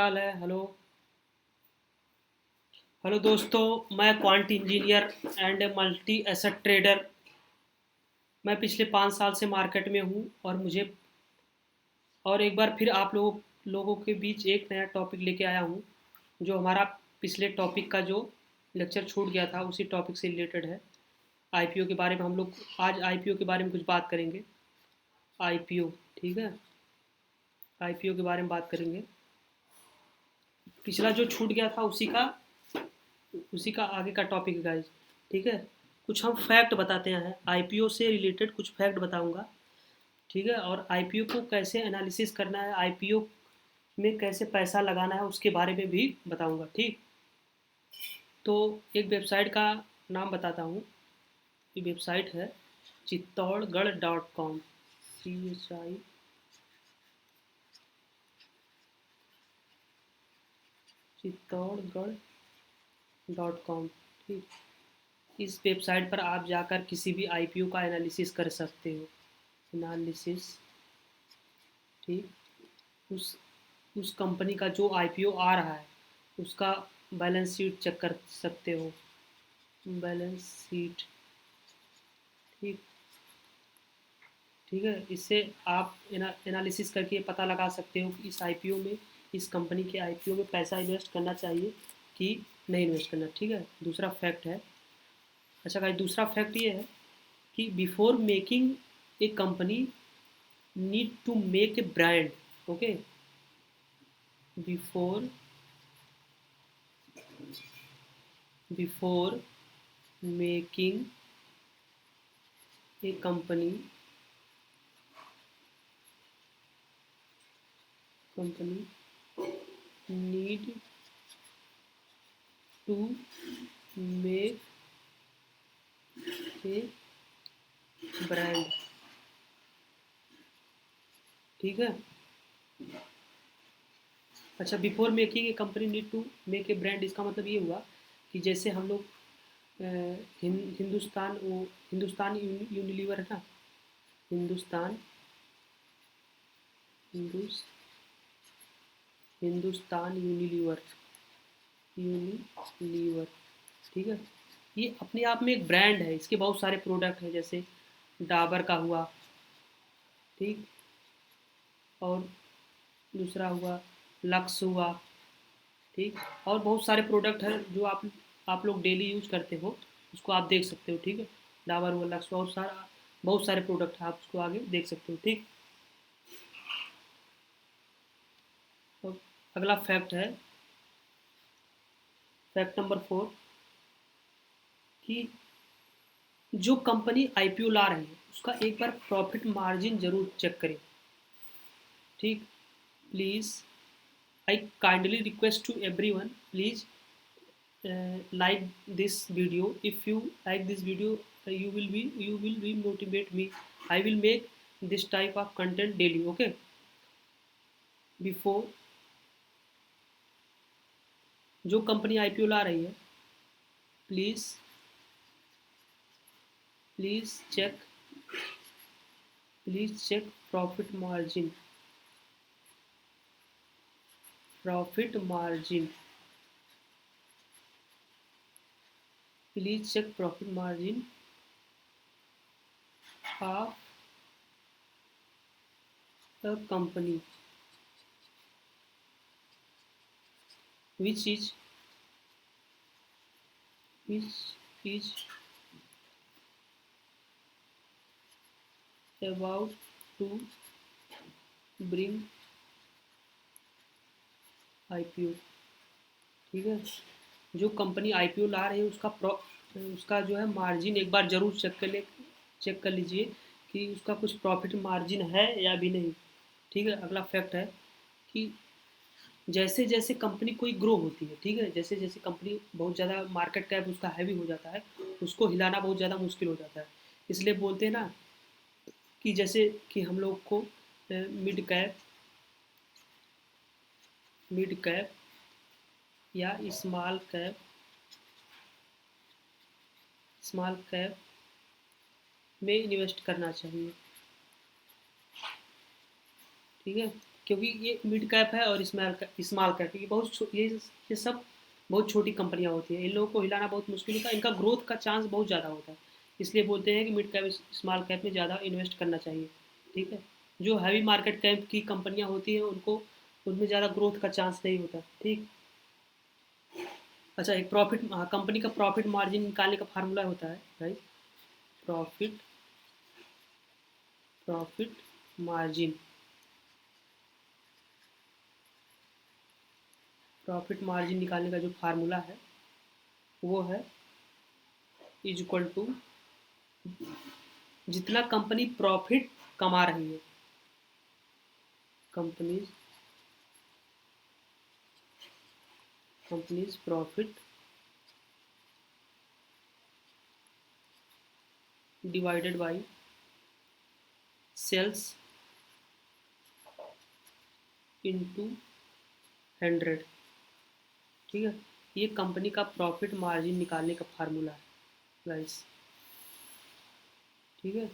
हाल है। Hello. Hello दोस्तों, मैं quant engineer and multi asset trader. मैं पिछले 5 साल से मार्केट में हूँ और मुझे और एक बार फिर आप लोगों के बीच एक नया टॉपिक लेके आया हूँ, जो हमारा पिछले टॉपिक का जो लेक्चर छूट गया था उसी टॉपिक से रिलेटेड है। आईपीओ के बारे में हम लोग आज आईपीओ के बारे में कुछ बात करेंगे। आईपीओ, ठीक है। आईपीओ के बारे में बात करेंगे। पिछला जो छूट गया था उसी का आगे का टॉपिक है गाइस, ठीक है। कुछ हम फैक्ट बताते हैं, आईपीओ से रिलेटेड कुछ फैक्ट बताऊंगा, ठीक है। और आईपीओ को कैसे एनालिसिस करना है, आईपीओ में कैसे पैसा लगाना है, उसके बारे में भी बताऊंगा, ठीक। तो एक वेबसाइट का नाम बताता हूँ। ये वेबसाइट है चित्तौड़गढ़.com, CHI चित्तौड़गढ़.com, ठीक। इस वेबसाइट पर आप जाकर किसी भी आईपीओ का एनालिसिस कर सकते हो। एनालिसिस, ठीक। उस उस कंपनी का जो आईपीओ आ रहा है उसका बैलेंस शीट चेक कर सकते हो। बैलेंस शीट, ठीक। ठीक है, इससे आप एनालिसिस करके पता लगा सकते हो कि इस आईपीओ में, इस कंपनी के आईपीओ में पैसा इन्वेस्ट करना चाहिए कि नहीं इन्वेस्ट करना, ठीक है। दूसरा फैक्ट है, अच्छा भाई, दूसरा फैक्ट ये है कि before making a company need to make a brand, okay. Before before making a company need to make a brand, ठीक है। अच्छा, before making a company need to make a brand, इसका मतलब ये हुआ कि जैसे हम लोग हिंदुस्तान यूनिलीवर है ना। हिंदुस्तान हिंदुस हिंदुस्तान यूनिलीवर, ठीक है। ये अपने आप में एक ब्रांड है, इसके बहुत सारे प्रोडक्ट हैं, जैसे डाबर का हुआ, ठीक। और दूसरा हुआ लक्स हुआ, ठीक। और बहुत सारे प्रोडक्ट हैं जो आप लोग डेली यूज करते हो, उसको आप देख सकते हो, ठीक है। डाबर हुआ, लक्स हुआ, और बहुत सारे प्रोडक्ट हैं, आप उसको आगे देख सकते हो, ठीक। तो अगला फैक्ट है, फैक्ट नंबर 4, कि जो कंपनी आईपीओ ला रही है उसका एक बार प्रॉफिट मार्जिन जरूर चेक करें, ठीक। Please, I kindly request to everyone, please like this video. If you like this video, you will be motivate me. I will make this type of content daily, okay। Before, जो company IPO ला रही है, please please check please check profit margin, please check profit margin of a company which is which is about to bring IPO, ठीक है। जो company IPO ला रही है उसका जो है मार्जिन एक बार ज़रूर चेक कर लीजिए कि उसका कुछ प्रॉफिट मार्जिन है या भी नहीं, ठीक है। अगला फैक्ट है कि जैसे जैसे कंपनी कोई ग्रो होती है, ठीक है, जैसे जैसे कंपनी बहुत ज़्यादा मार्केट कैप उसका हैवी हो जाता है, उसको हिलाना बहुत ज़्यादा मुश्किल हो जाता है। इसलिए बोलते हैं ना कि जैसे कि हम लोग को मिड कैप मिड कैप या स्मॉल कैप में इन्वेस्ट करना चाहिए, ठीक है। क्योंकि ये मिड कैप है और स्मॉल कैप, ये ये सब बहुत छोटी कंपनियां होती हैं, इन लोगों को हिलाना बहुत मुश्किल होता है, इनका ग्रोथ का चांस बहुत ज़्यादा होता है, इसलिए बोलते हैं कि मिड कैप स्मॉल कैप में ज़्यादा इन्वेस्ट करना चाहिए। ठीक है, जो हैवी मार्केट कैप की कंपनियां होती हैं उनको उनमें ज़्यादा ग्रोथ का चांस नहीं होता। ठीक। अच्छा, एक प्रॉफिट, हाँ, कंपनी का प्रॉफिट मार्जिन निकालने का फार्मूला होता है right. Profit profit margin, profit margin निकालने का जो फार्मूला है वो है इज इक्वल टू जितना कंपनी प्रॉफिट कमा रही है, companies companies profit divided by sales into 100। ठीक है, ये कंपनी का प्रॉफिट मार्जिन निकालने का फार्मूला है गाइस। ठीक है,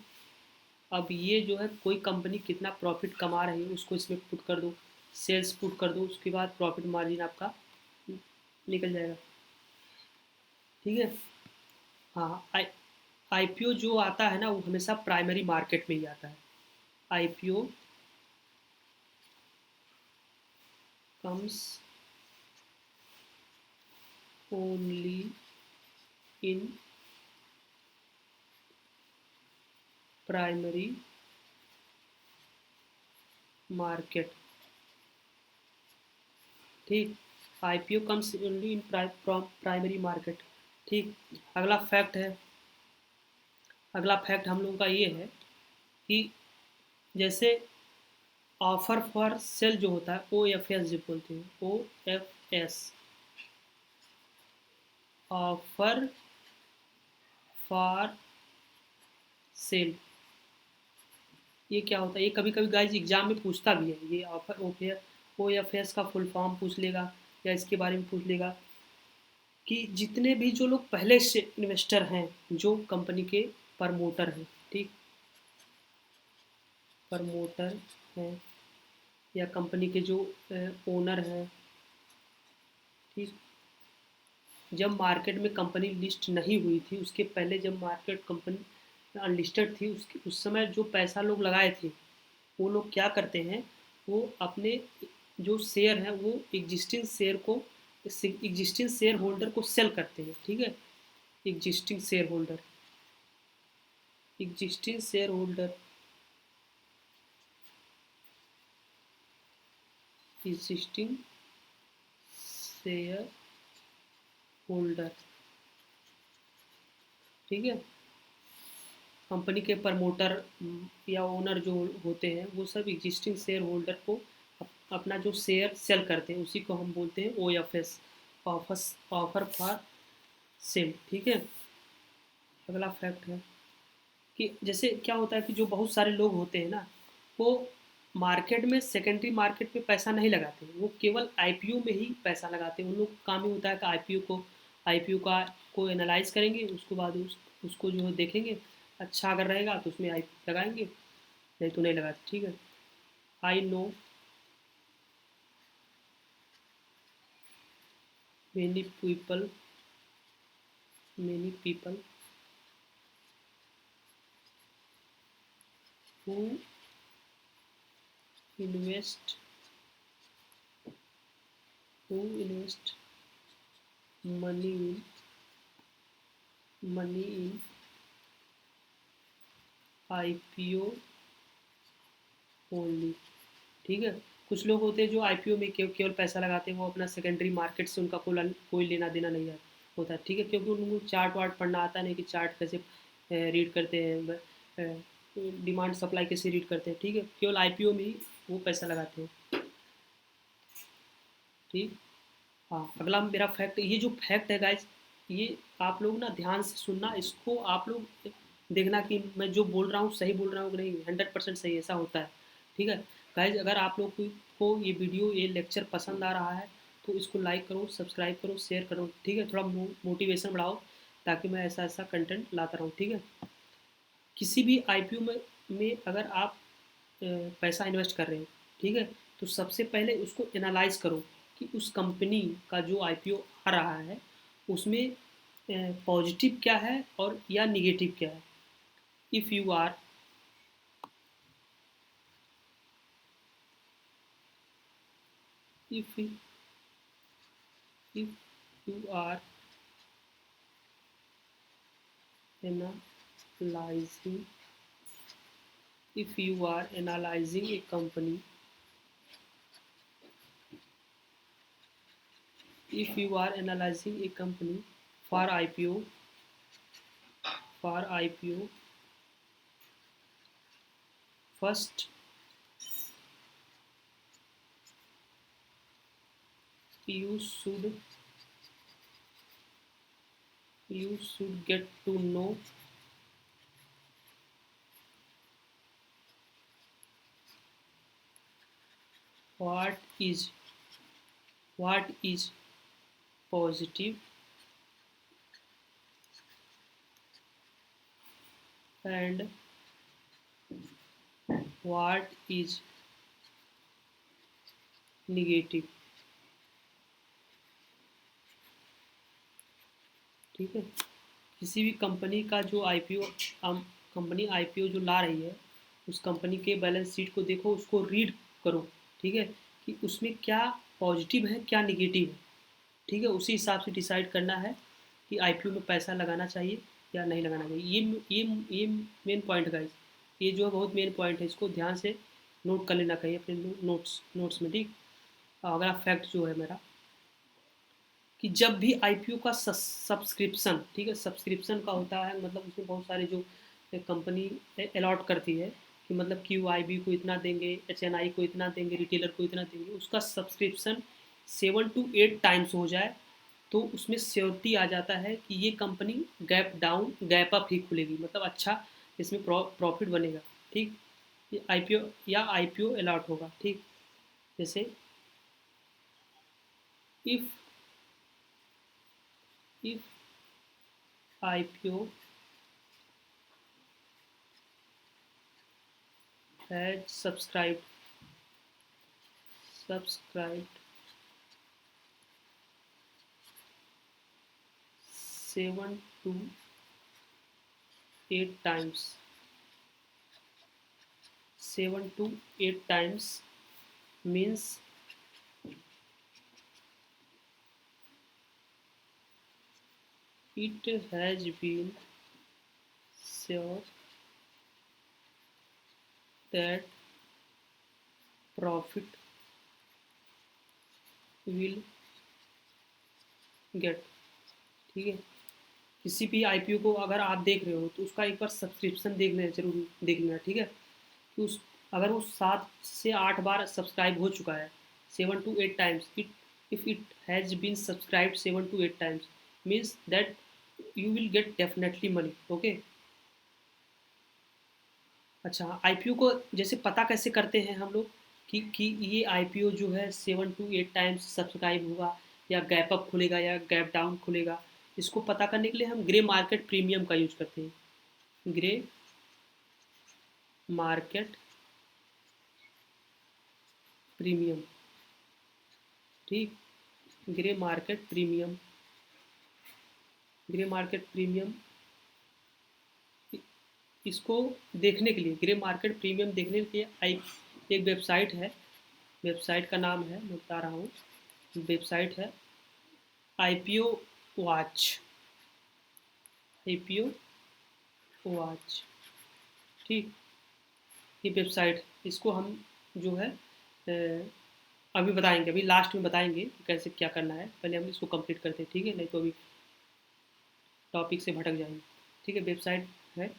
अब ये जो है कोई कंपनी कितना प्रॉफिट कमा रही है उसको इसमें पुट कर दो, सेल्स पुट कर दो, उसके बाद प्रॉफिट मार्जिन आपका निकल जाएगा। ठीक है। हाँ, आईपीओ जो आता है ना वो हमेशा प्राइमरी मार्केट में ही आता है। IPO comes only in primary market. ठीक, IPO comes only in primary market. ठीक। अगला फैक्ट है, अगला फैक्ट हम लोगों का ये है कि जैसे ऑफर फॉर सेल जो होता है ओ एफ एस जो बोलते हैं, O F S, offer for sale, ये क्या होता है? ये कभी कभी गाइज एग्जाम में पूछता भी है, ये ऑफर ओ एफ एस का फुल फॉर्म पूछ लेगा या इसके बारे में पूछ लेगा कि जितने भी जो लोग पहले से इन्वेस्टर हैं, जो कंपनी के प्रमोटर हैं, ठीक, प्रमोटर हैं या कंपनी के जो ओनर हैं, ठीक, जब मार्केट में कंपनी लिस्ट नहीं हुई थी उसके पहले, जब मार्केट कंपनी अनलिस्टेड थी उस समय जो पैसा लोग लगाए थे वो लोग क्या करते हैं, वो अपने जो शेयर हैं वो एग्जिस्टिंग शेयर होल्डर को सेल करते हैं। ठीक है, existing share holder, existing share holder, existing share holder. ठीक है, कंपनी के प्रमोटर या ओनर जो होते हैं वो सब एग्जिस्टिंग शेयर होल्डर को अपना जो शेयर सेल करते हैं उसी को हम बोलते हैं O F S, offer for sale. ठीक है। अगला फैक्ट है कि जैसे क्या होता है कि जो बहुत सारे लोग होते हैं ना वो मार्केट में, सेकेंडरी मार्केट में पैसा नहीं लगाते, वो केवल आईपीओ में ही पैसा लगाते हैं। उन लोग का काम ही होता है कि आईपीओ का को एनालाइज करेंगे, उसके बाद उसको जो है देखेंगे, अच्छा अगर रहेगा तो उसमें आई लगाएंगे, नहीं तो नहीं लगाते। ठीक है, I know many people many people who invest invest money in IPO only. ठीक है, कुछ लोग होते हैं जो आईपीओ में केवल पैसा लगाते हैं, वो अपना सेकेंडरी मार्केट से उनका कोई लेना देना नहीं होता है। ठीक है, क्योंकि उनको चार्ट वार्ट पढ़ना आता नहीं कि चार्ट कैसे रीड करते हैं, डिमांड सप्लाई कैसे रीड करते हैं। ठीक है, केवल आईपीओ में ही वो पैसा लगाते हैं। ठीक। हाँ, अगला मेरा फैक्ट, ये जो फैक्ट है गाइज, ये आप लोग ना ध्यान से सुनना, इसको आप लोग देखना कि मैं जो बोल रहा हूँ सही बोल रहा हूँ कि नहीं। 100% सही ऐसा होता है। ठीक है गाइज, अगर आप लोग को ये वीडियो, ये लेक्चर पसंद आ रहा है तो इसको लाइक करो, सब्सक्राइब करो, शेयर करो। ठीक है, थोड़ा मोटिवेशन बढ़ाओ ताकि मैं ऐसा ऐसा कंटेंट लाता रहूँ। ठीक है, किसी भी आईपीओ में अगर आप पैसा इन्वेस्ट कर रहे हो, ठीक है, तो सबसे पहले उसको एनालाइज करो कि उस कंपनी का जो आईपीओ आ रहा है उसमें पॉजिटिव क्या है और या निगेटिव क्या है। If you are if if you are analyzing if you are analyzing a company if you are analyzing a company for IPO for IPO first you should get to know what is positive and what is negative। ठीक है, किसी भी company का जो IPO company IPO जो ला रही है उस कंपनी के बैलेंस शीट को देखो, उसको रीड करो। ठीक है, कि उसमें क्या पॉजिटिव है क्या निगेटिव है। ठीक है, उसी हिसाब से डिसाइड करना है कि आईपीओ में पैसा लगाना चाहिए या नहीं लगाना चाहिए। ये मेन पॉइंट गाइस, ये जो है बहुत मेन पॉइंट है, इसको ध्यान से नोट कर लेना चाहिए अपने नोट्स में। ठीक, अगला फैक्ट जो है मेरा कि जब भी आईपीओ का सब्सक्रिप्शन, ठीक है, सब्सक्रिप्शन का होता है मतलब उसमें बहुत सारे जो कंपनी अलॉट करती है कि मतलब क्यूआईबी को इतना देंगे, एचएनआई को इतना देंगे, रिटेलर को इतना देंगे, उसका सब्सक्रिप्शन 7 to 8 टाइम्स हो जाए तो उसमें श्योरिटी आ जाता है कि ये company gap down gap up ही खुलेगी, मतलब अच्छा इसमें प्रॉफिट बनेगा। ठीक, ये आईपीओ या आईपीओ अलॉट होगा। ठीक, जैसे if if IPO has subscribed 7 to 8 times 7 to 8 times means it has been sure that profit will get। ठीक है, किसी भी आईपीओ को अगर आप देख रहे हो तो उसका एक बार सब्सक्रिप्शन देख लेना, जरूर देख लेना। ठीक है, कि उस अगर वो 7 से 8 बार सब्सक्राइब हो चुका है 7 to 8 times, if it has been subscribed 7 to 8 times means that you will get definitely money. Okay, अच्छा, आईपीओ को जैसे पता कैसे करते हैं हम लोग कि ये आईपीओ जो है 7 to 8 टाइम्स सब्सक्राइब होगा या गैप अप खुलेगा या गैप डाउन खुलेगा। इसको पता करने के लिए हम ग्रे मार्केट प्रीमियम का यूज करते हैं। Grey market premium. ठीक, ग्रे मार्केट प्रीमियम इसको देखने के लिए, ग्रे मार्केट प्रीमियम देखने के लिए एक वेबसाइट है, वेबसाइट का नाम है, मैं बता रहा हूँ, वेबसाइट है आईपीओ वॉच। आईपीओ वॉच, ठीक, ये वेबसाइट, इसको हम जो है अभी बताएंगे, अभी लास्ट में बताएंगे कैसे क्या करना है, पहले हम इसको कंप्लीट करते हैं। ठीक है, नहीं तो अभी टॉपिक से भटक जाएंगे। ठीक है, वेबसाइट है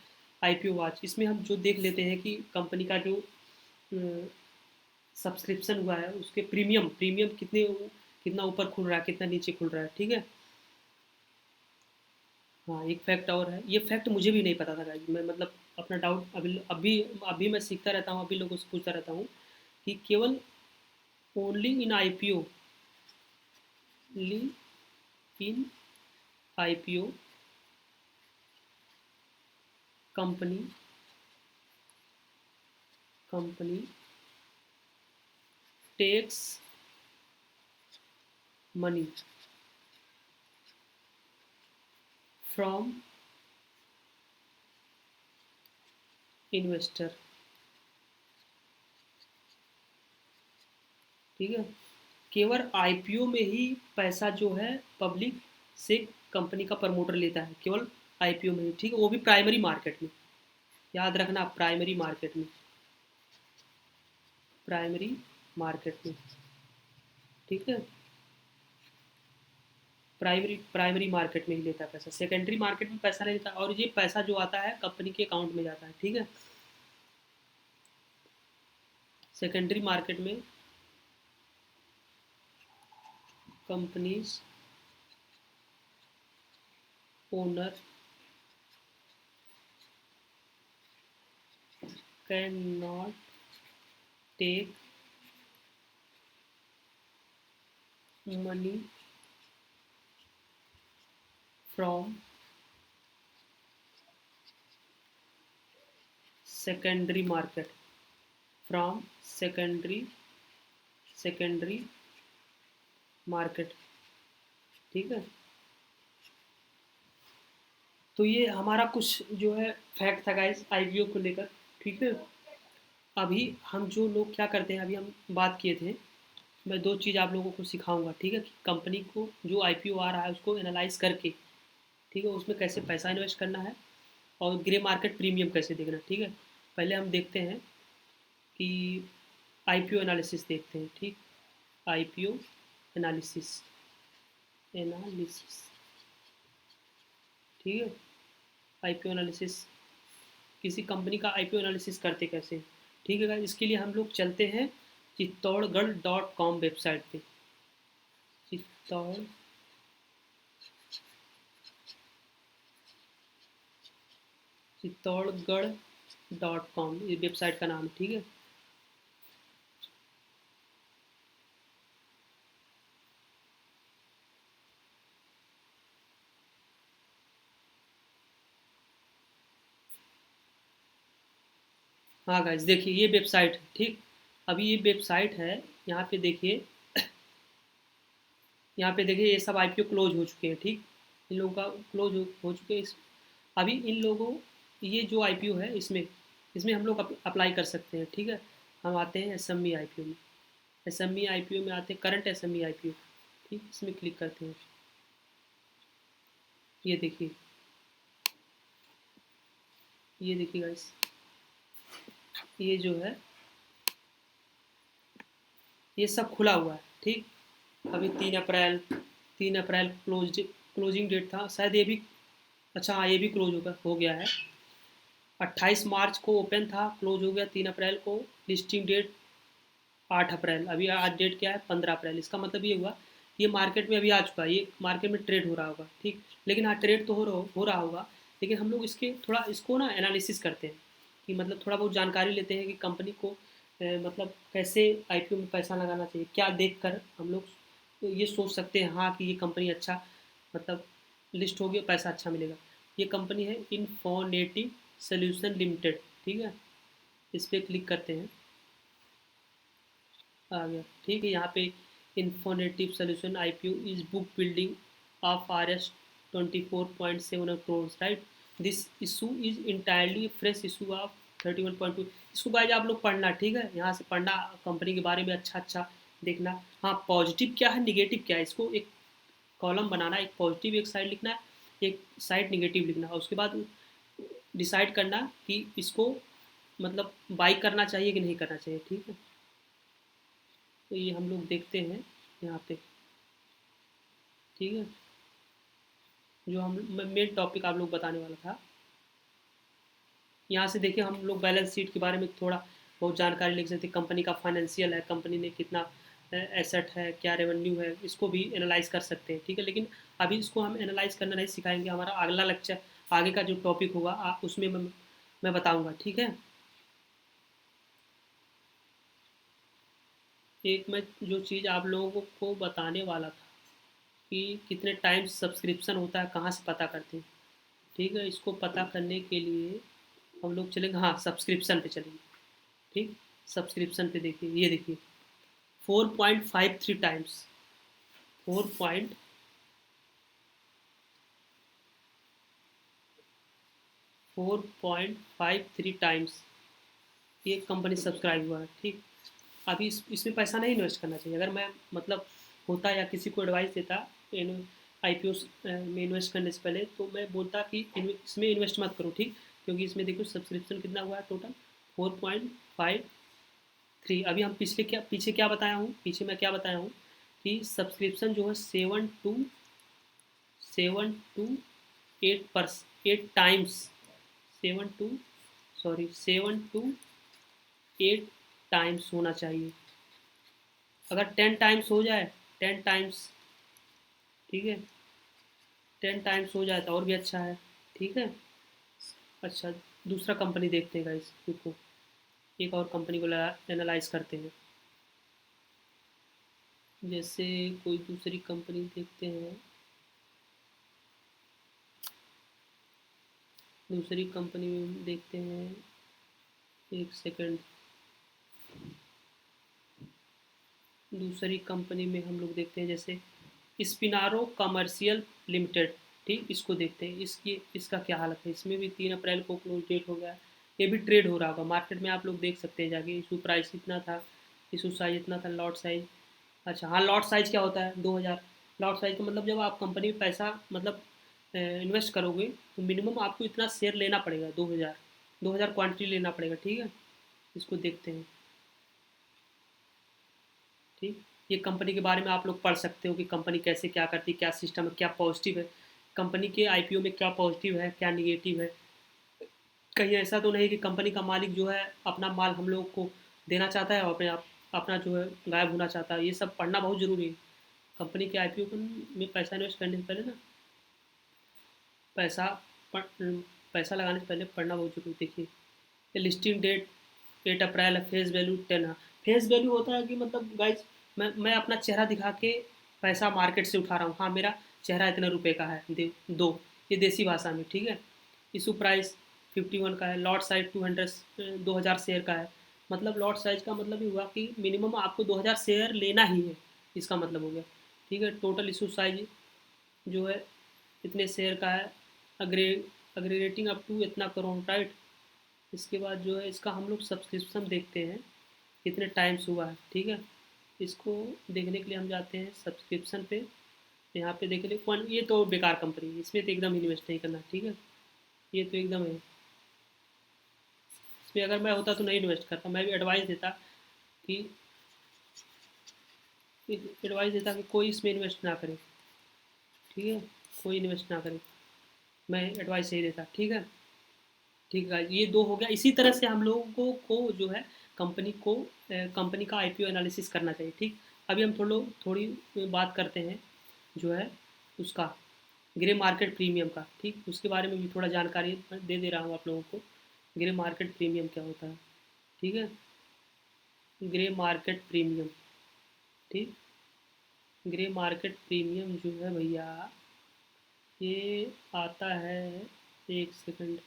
आईपीओ वॉच, इसमें हम जो देख लेते हैं कि कंपनी का जो सब्सक्रिप्शन हुआ है उसके प्रीमियम कितना ऊपर खुल रहा है, कितना नीचे खुल रहा है। ठीक है, हाँ, एक फैक्ट और है, ये फैक्ट मुझे भी नहीं पता था गाइस, मैं मतलब अपना डाउट अभी अभी अभी मैं सीखता रहता हूँ, अभी लोगों से पूछता रहता हूँ कि केवल only in IPO in IPO company company takes money from investor. ठीक है, केवल आईपीओ में ही पैसा जो है पब्लिक से कंपनी का प्रमोटर लेता है, केवल आईपीओ में ही। ठीक है, वो भी प्राइमरी मार्केट में, याद रखना, प्राइमरी मार्केट में, प्राइमरी मार्केट में। ठीक है, प्राइमरी मार्केट में ही लेता है पैसा, सेकेंडरी मार्केट में पैसा नहीं लेता। और ये पैसा जो आता है कंपनी के अकाउंट में जाता है। ठीक है, सेकेंडरी मार्केट में companies owner can not take money from secondary market, from secondary market. ठीक है, तो ये हमारा कुछ जो है फैक्ट था गाइस आईपीओ को लेकर। ठीक है, अभी हम जो लोग क्या करते हैं, अभी हम बात किए थे, मैं दो चीज़ आप लोगों को सिखाऊंगा। ठीक है, कि कंपनी को जो आईपीओ आ रहा है उसको एनालाइज करके, ठीक है, उसमें कैसे पैसा इन्वेस्ट करना है और ग्रे मार्केट प्रीमियम कैसे देखना है। ठीक है, पहले हम देखते हैं कि आईपीओ एनालिसिस देखते हैं। ठीक, आईपीओ एनालिसिस, एनालिसिस। ठीक है, आईपीओ एनालिसिस, किसी कंपनी का आईपीओ एनालिसिस करते कैसे। ठीक है, इसके लिए हम लोग चलते हैं चित्तौड़गढ़.com वेबसाइट पे। चित्तौड़ चित्तौड़गढ़.com ये वेबसाइट का नाम है। ठीक है, हाँ गाइस देखिए ये वेबसाइट है। ठीक, अभी ये वेबसाइट है, यहाँ पे देखिए, यहाँ पे देखिए ये सब आईपीओ क्लोज हो चुके हैं। ठीक, इन लोगों का क्लोज हो चुके हैं। अभी इन लोगों, ये जो आईपीओ है इसमें इसमें हम लोग अप्लाई कर सकते हैं। ठीक है, हम आते हैं एसएमई आईपीओ में, एसएमई आईपीओ में आते हैं, करंट एसएमई आईपीओ। ठीक, इसमें क्लिक करते हैं। ये देखिए, ये देखिए गाइस, ये जो है ये सब खुला हुआ है। ठीक, अभी 3 अप्रैल, 3 अप्रैल क्लोजिंग डेट था शायद, ये भी, अच्छा हाँ ये भी क्लोज हो गया है। 28 मार्च को ओपन था, क्लोज हो गया 3 अप्रैल को। लिस्टिंग डेट 8 अप्रैल, अभी आज डेट क्या है 15 अप्रैल। इसका मतलब ये हुआ ये मार्केट में अभी आ चुका है, ये मार्केट में ट्रेड हो रहा होगा। ठीक, लेकिन हाँ ट्रेड तो हो रहा होगा, लेकिन हम लोग इसके थोड़ा इसको ना एनालिसिस करते हैं, कि मतलब थोड़ा बहुत जानकारी लेते हैं कि कंपनी को मतलब कैसे आईपीओ में पैसा लगाना चाहिए, क्या देख कर हम लोग ये सोच सकते हैं हाँ कि ये कंपनी अच्छा, मतलब लिस्ट होगी पैसा अच्छा मिलेगा। ये कंपनी है इन्फोनेटिव सोल्यूशन लिमिटेड। ठीक है, इस पर क्लिक करते हैं, आ गया। ठीक है, यहाँ पे Infonative solution IPO is book building of RS 24.7 crore, right. This issue is entirely fresh issue of 31.2। इसको गाइस आप लोग पढ़ना। ठीक है, यहाँ से पढ़ना, कंपनी के बारे में अच्छा अच्छा देखना। हाँ पॉजिटिव क्या है निगेटिव क्या है, इसको एक कॉलम बनाना, एक पॉजिटिव एक साइड लिखना है, एक साइड निगेटिव लिखना है। उसके बाद डिसाइड करना कि इसको मतलब बाई करना चाहिए कि नहीं करना चाहिए। ठीक है, तो ये हम लोग देखते हैं यहाँ पे। ठीक है, जो हम मेन टॉपिक आप लोग बताने वाला था, यहाँ से देखिए हम लोग बैलेंस शीट के बारे में थोड़ा बहुत जानकारी लिख सकते हैं। कंपनी का फाइनेंशियल है, कंपनी ने कितना एसेट है, क्या रेवेन्यू है, इसको भी एनालाइज कर सकते हैं। ठीक है, लेकिन अभी इसको हम एनालाइज करना नहीं सिखाएंगे, हमारा अगला लेक्चर, आगे का जो टॉपिक होगा उसमें मैं बताऊँगा। ठीक है, एक मैं जो चीज़ आप लोगों को बताने वाला था कि कितने टाइम सब्सक्रिप्शन होता है, कहाँ से पता करते हैं। ठीक है, इसको पता करने के लिए हम लोग चलेंगे, हाँ सब्सक्रिप्शन पे चलेंगे। ठीक, सब्सक्रिप्शन पे देखिए, ये देखिए 4.53 टाइम्स, 4.53 टाइम्स ये कंपनी सब्सक्राइब हुआ है। ठीक, अभी इसमें पैसा नहीं इन्वेस्ट करना चाहिए। अगर मैं मतलब होता या किसी को एडवाइस देता IPO में इन्वेस्ट करने से पहले, तो मैं बोलता कि इसमें इन्वेस्ट मत करो। ठीक, क्योंकि इसमें देखो सब्सक्रिप्शन कितना हुआ है टोटल 4.53। अभी हम पीछे क्या बताया हूँ, पीछे मैं क्या बताया हूँ कि सब्सक्रिप्शन जो है 7 to 8 टाइम्स होना चाहिए। अगर 10 टाइम्स हो जाए, 10 टाइम्स, ठीक है, 10 टाइम्स हो जाए तो और भी अच्छा है। ठीक है, अच्छा, दूसरा कंपनी देखते हैं गाइस, रुको एक और कंपनी को एनालाइज करते हैं। जैसे कोई दूसरी कंपनी देखते हैं, दूसरी कंपनी में देखते हैं, एक सेकंड, दूसरी कंपनी में हम लोग देखते हैं जैसे स्पिनारो कमर्शियल लिमिटेड। ठीक, इसको देखते हैं, इसका क्या हालत है। इसमें भी 3 अप्रैल को क्लोज डेट हो गया, ये भी ट्रेड हो रहा होगा मार्केट में, आप लोग देख सकते हैं जाके। इशू प्राइस इतना था, इशू साइज इतना था, लॉट साइज, अच्छा हाँ, लॉट साइज क्या होता है 2000। लॉट साइज का मतलब जब आप कंपनी में पैसा मतलब इन्वेस्ट करोगे तो मिनिमम आपको इतना शेयर लेना पड़ेगा, 2000 क्वान्टिटी लेना पड़ेगा। ठीक है, इसको देखते हैं। ठीक, ये कंपनी के बारे में आप लोग पढ़ सकते हो कि कंपनी कैसे क्या करती है, क्या सिस्टम है, क्या पॉजिटिव है कंपनी के IPO में, क्या पॉजिटिव है क्या निगेटिव है। कहीं ऐसा तो नहीं कि कंपनी का मालिक जो है अपना माल हम लोग को देना चाहता है और अपने आप अपना जो है गायब होना चाहता है। ये सब पढ़ना बहुत ज़रूरी है। कंपनी के IPO में पैसा इन्वेस्ट करने से पहले ना, पैसा पैसा लगाने से पहले पढ़ना बहुत जरूरी। देखिए लिस्टिंग डेट 8 अप्रैल है, फेस वैल्यू 10 है। फेस वैल्यू होता है कि मतलब गाइज मैं अपना चेहरा दिखा के पैसा मार्केट से उठा रहा हूँ, हाँ मेरा चेहरा इतने रुपए का है, दो, ये देसी भाषा में। ठीक है, इशू प्राइस 51 का है, लॉट साइज 2000 शेयर का है। मतलब लॉट साइज का मतलब ये हुआ कि मिनिमम आपको 2000 शेयर लेना ही है, इसका मतलब हो गया। ठीक है, टोटल इशू साइज जो है इतने शेयर का है, अग्रे अग्रीगेटिंग अप टू इतना करोड़, राइट। इसके बाद जो है इसका हम लोग सब्सक्रिप्शन देखते हैं कितने टाइम्स हुआ है। ठीक है, इसको देखने के लिए हम जाते हैं सब्सक्रिप्शन पे, यहाँ पे देख ले वन, ये तो बेकार कंपनी है, इसमें तो एकदम इन्वेस्ट नहीं करना। ठीक है, ये तो एकदम है, इसमें अगर मैं होता तो नहीं इन्वेस्ट करता। मैं भी कि एडवाइस देता कि कोई इसमें इन्वेस्ट ना करे। ठीक है, कोई इन्वेस्ट ना करे, मैं एडवाइस यही देता। ठीक है, ठीक है, ये दो हो गया। इसी तरह से हम लोगों को जो है कंपनी का IPO एनालिसिस करना चाहिए। ठीक, अभी हम थोड़ी बात करते हैं जो है उसका ग्रे मार्केट प्रीमियम का। ठीक, उसके बारे में भी थोड़ा जानकारी दे दे रहा हूँ आप लोगों को। ग्रे मार्केट प्रीमियम क्या होता है। ठीक है, ग्रे मार्केट प्रीमियम, ठीक, ग्रे मार्केट प्रीमियम जो है भैया, ये आता है, एक सेकंड,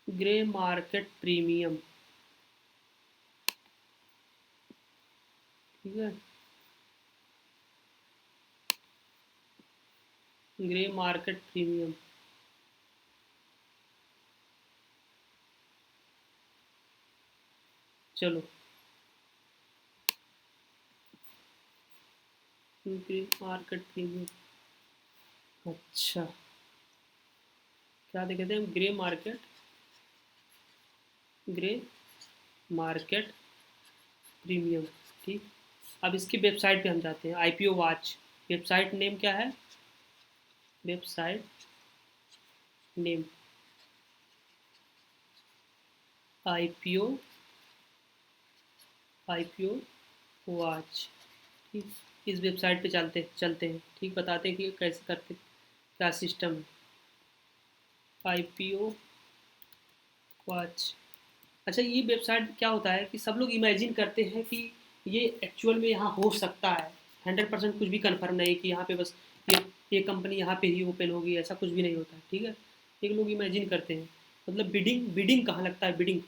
ग्रे मार्केट प्रीमियम, ठीक है, ग्रे मार्केट प्रीमियम, चलो ग्रे मार्केट प्रीमियम, अच्छा क्या देखते हैं, ग्रे मार्केट प्रीमियम। ठीक, अब इसकी वेबसाइट पे हम जाते हैं, IPO वॉच। वेबसाइट नेम क्या है, वेबसाइट नेम IPO वॉच। ठीक, इस वेबसाइट पे चलते हैं। ठीक, बताते हैं कि कैसे करते, क्या सिस्टम है। IPO वॉच, अच्छा ये वेबसाइट क्या होता है कि सब लोग इमेजिन करते हैं कि ये एक्चुअल में यहाँ हो सकता है। 100% कुछ भी कंफर्म नहीं कि यहाँ पे बस ये कंपनी यहाँ पे ही ओपन होगी, ऐसा कुछ भी नहीं होता है। ठीक है, एक लोग इमेजिन करते हैं। मतलब बिडिंग बिडिंग कहाँ लगता है, बिडिंग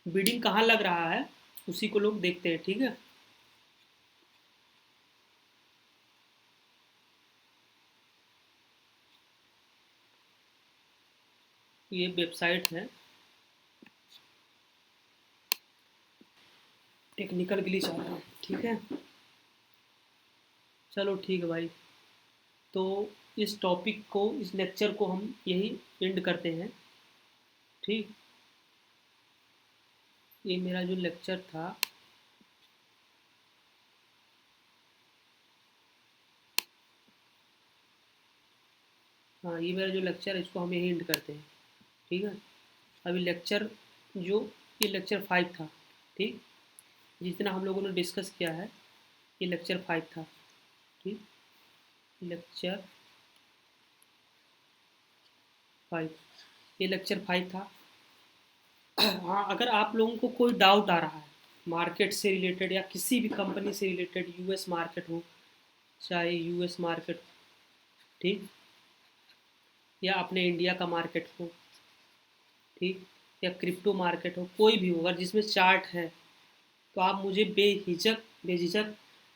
बिडिंग कहाँ लग रहा है उसी को लोग देखते हैं, ठीक है। ये वेबसाइट है, टेक्निकल ग्लिच आ रहा है, ठीक है। चलो ठीक है भाई, तो इस टॉपिक को, इस लेक्चर को हम यही एंड करते हैं, ठीक। ये मेरा जो लेक्चर था, हाँ ये मेरा जो लेक्चर है इसको हम यही एंड करते हैं, ठीक है। अभी लेक्चर जो, ये लेक्चर 5 था, ठीक। जितना हम लोगों ने डिस्कस किया है ये लेक्चर 5 था, ठीक। लेक्चर 5, ये लेक्चर 5 था। हाँ, अगर आप लोगों को कोई डाउट आ रहा है मार्केट से रिलेटेड या किसी भी कंपनी से रिलेटेड, यूएस मार्केट हो, चाहे यूएस मार्केट हो, ठीक, या अपने इंडिया का मार्केट हो, ठीक, या क्रिप्टो मार्केट हो, कोई भी हो, अगर जिसमें चार्ट है तो आप मुझे बेहिचक बेझिझक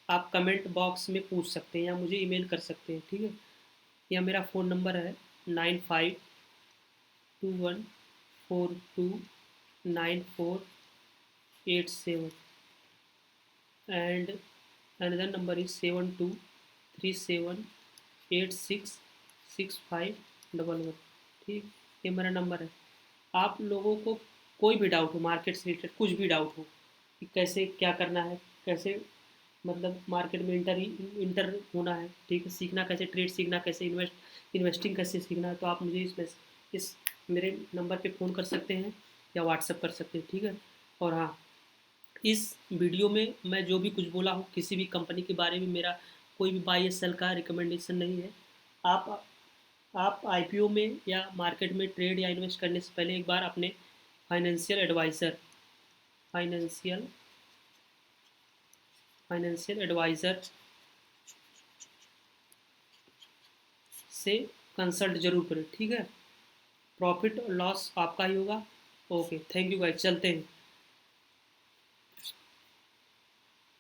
आप कमेंट बॉक्स में पूछ सकते हैं या मुझे ईमेल कर सकते हैं, ठीक है। या मेरा फ़ोन नंबर है 9521429487, एंड अनदर नंबर इज 7237866511, ठीक। ये मेरा नंबर है। आप लोगों को कोई भी डाउट हो मार्केट से रिलेटेड, कुछ भी डाउट हो कि कैसे क्या करना है, कैसे मतलब मार्केट में इंटर होना है, ठीक है, सीखना कैसे, ट्रेड सीखना कैसे, इन्वेस्टिंग कैसे सीखना है, तो आप मुझे इस मेरे नंबर पे फ़ोन कर सकते हैं या व्हाट्सअप कर सकते हैं, ठीक है। और हाँ, इस वीडियो में मैं जो भी कुछ बोला हूँ किसी भी कंपनी के बारे में मेरा कोई भी बाई या सेल का रिकमेंडेशन नहीं है। आप आप आईपीओ में या मार्केट में ट्रेड या इन्वेस्ट करने से पहले एक बार अपने financial advisor financial financial advisor से कंसल्ट जरूर करें, ठीक है। प्रॉफिट और लॉस आपका ही होगा। ओके, थैंक यू गाइस, चलते हैं।